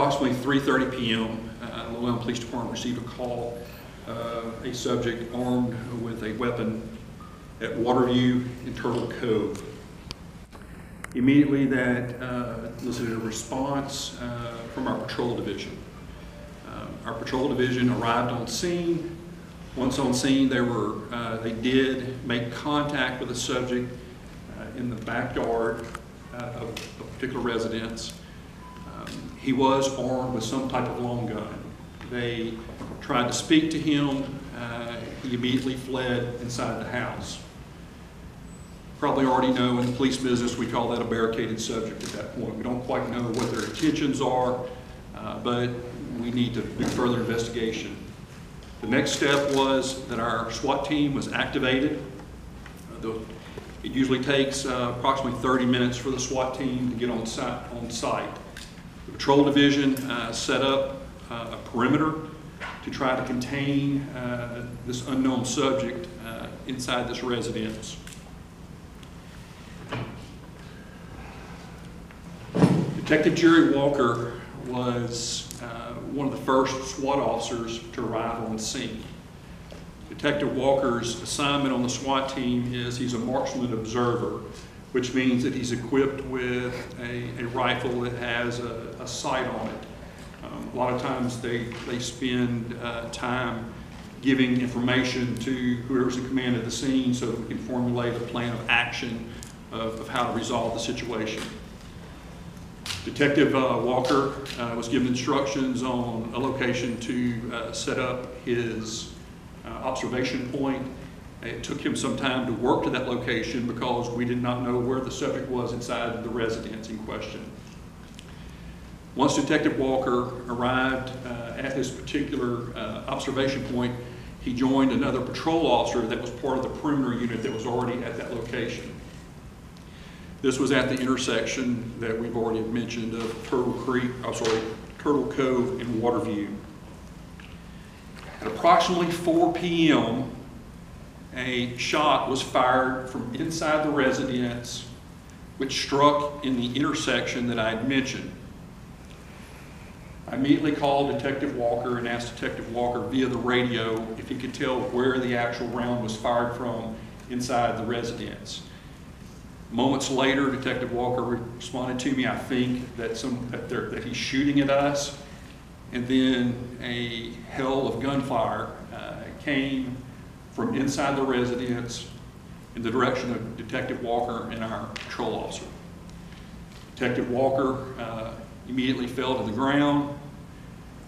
Approximately 3:30 p.m., Llewellyn Police Department received a call, a subject armed with a weapon at Waterview in Turtle Cove. Immediately that elicited a response from our patrol division. Our patrol division arrived on scene. Once on scene, they did make contact with the subject in the backyard of a particular residence. He was armed with some type of long gun. They tried to speak to him. He immediately fled inside the house. Probably already know in the police business we call that a barricaded subject at that point. We don't quite know what their intentions are, but we need to do further investigation. The next step was that our SWAT team was activated. It usually takes approximately 30 minutes for the SWAT team to get on site. The patrol division set up a perimeter to try to contain this unknown subject inside this residence. Detective Jerry Walker was one of the first SWAT officers to arrive on scene. Detective Walker's assignment on the SWAT team is he's a marksman observer, which means that he's equipped with a rifle that has a sight on it. A lot of times they spend time giving information to whoever's in command of the scene so that we can formulate a plan of action of how to resolve the situation. Detective Walker was given instructions on a location to set up his observation point. It took him some time to work to that location because we did not know where the subject was inside the residence in question. Once Detective Walker arrived at his particular observation point, he joined another patrol officer that was part of the perimeter unit that was already at that location. This was at the intersection that we've already mentioned of Turtle Cove and Waterview. At approximately 4 p.m., a shot was fired from inside the residence, which struck in the intersection that I had mentioned. I immediately called Detective Walker and asked Detective Walker via the radio if he could tell where the actual round was fired from inside the residence. Moments later, Detective Walker responded to me, I think, that he's shooting at us, and then a hail of gunfire came from inside the residence in the direction of Detective Walker and our patrol officer. Detective Walker immediately fell to the ground.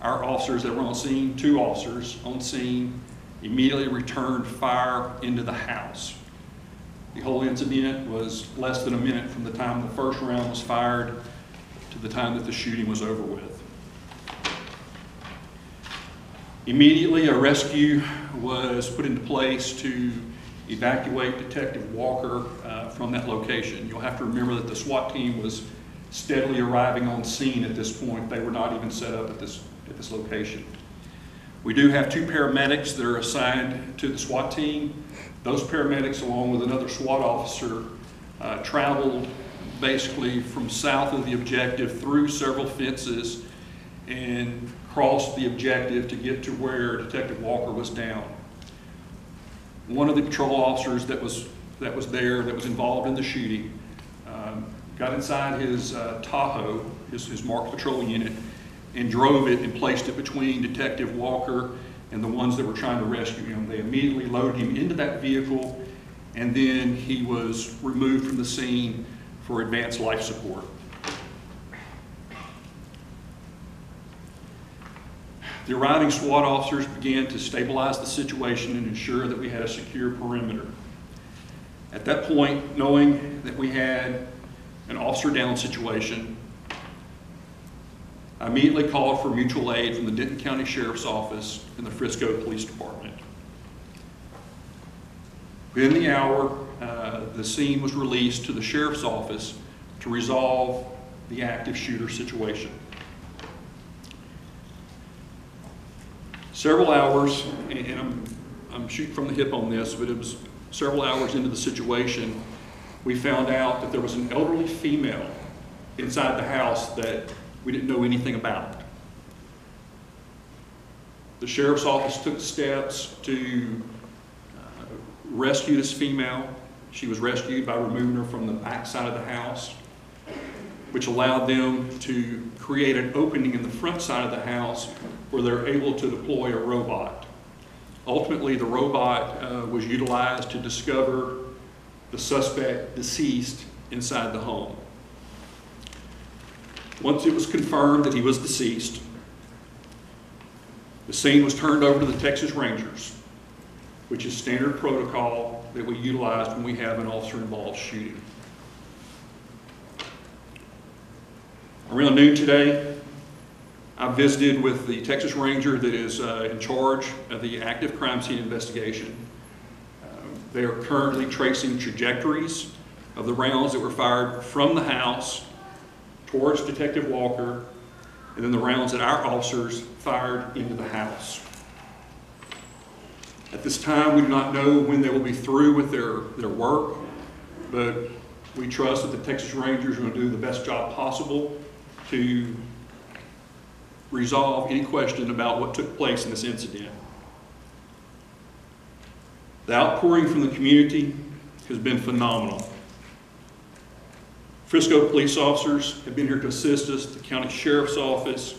Our officers that were on scene, 2 officers on scene, immediately returned fire into the house. The whole incident was less than a minute from the time the first round was fired to the time that the shooting was over with. Immediately, a rescue was put into place to evacuate Detective Walker from that location. You'll have to remember that the SWAT team was steadily arriving on scene at this point. They were not even set up at this location. We do have 2 paramedics that are assigned to the SWAT team. Those paramedics, along with another SWAT officer, traveled basically from south of the objective through several fences and crossed the objective to get to where Detective Walker was down. One of the patrol officers that was involved in the shooting, got inside his Tahoe, his marked patrol unit, and drove it and placed it between Detective Walker and the ones that were trying to rescue him. They immediately loaded him into that vehicle, and then he was removed from the scene for advanced life support. The arriving SWAT officers began to stabilize the situation and ensure that we had a secure perimeter. At that point, knowing that we had an officer down situation, I immediately called for mutual aid from the Denton County Sheriff's Office and the Frisco Police Department. Within the hour, the scene was released to the Sheriff's Office to resolve the active shooter situation. Several hours, and I'm shooting from the hip on this, but it was several hours into the situation, we found out that there was an elderly female inside the house that we didn't know anything about. The sheriff's office took steps to rescue this female. She was rescued by removing her from the back side of the house, which allowed them to create an opening in the front side of the house where they're able to deploy a robot. Ultimately, the robot was utilized to discover the suspect deceased inside the home. Once it was confirmed that he was deceased, the scene was turned over to the Texas Rangers, which is standard protocol that we utilize when we have an officer-involved shooting. Around noon today, I visited with the Texas Ranger that is in charge of the active crime scene investigation. They are currently tracing trajectories of the rounds that were fired from the house towards Detective Walker, and then the rounds that our officers fired into the house. At this time, we do not know when they will be through with their work, but we trust that the Texas Rangers are going to do the best job possible to resolve any question about what took place in this incident. The outpouring from the community has been phenomenal. Frisco police officers have been here to assist us, the county sheriff's office.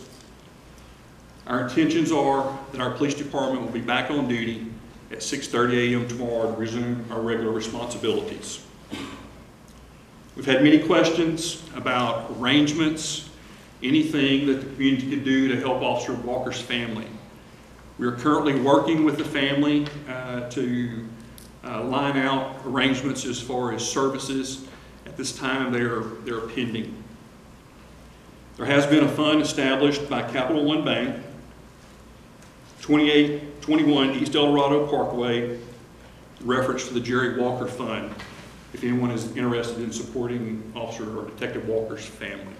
Our intentions are that our police department will be back on duty at 6:30 a.m. tomorrow to resume our regular responsibilities. We've had many questions about arrangements, anything that the community could do to help Officer Walker's family. We are currently working with the family to line out arrangements as far as services. At this time, they're pending. There has been a fund established by Capital One Bank, 2821 East El Dorado Parkway, reference to the Jerry Walker Fund, if anyone is interested in supporting Officer or Detective Walker's family.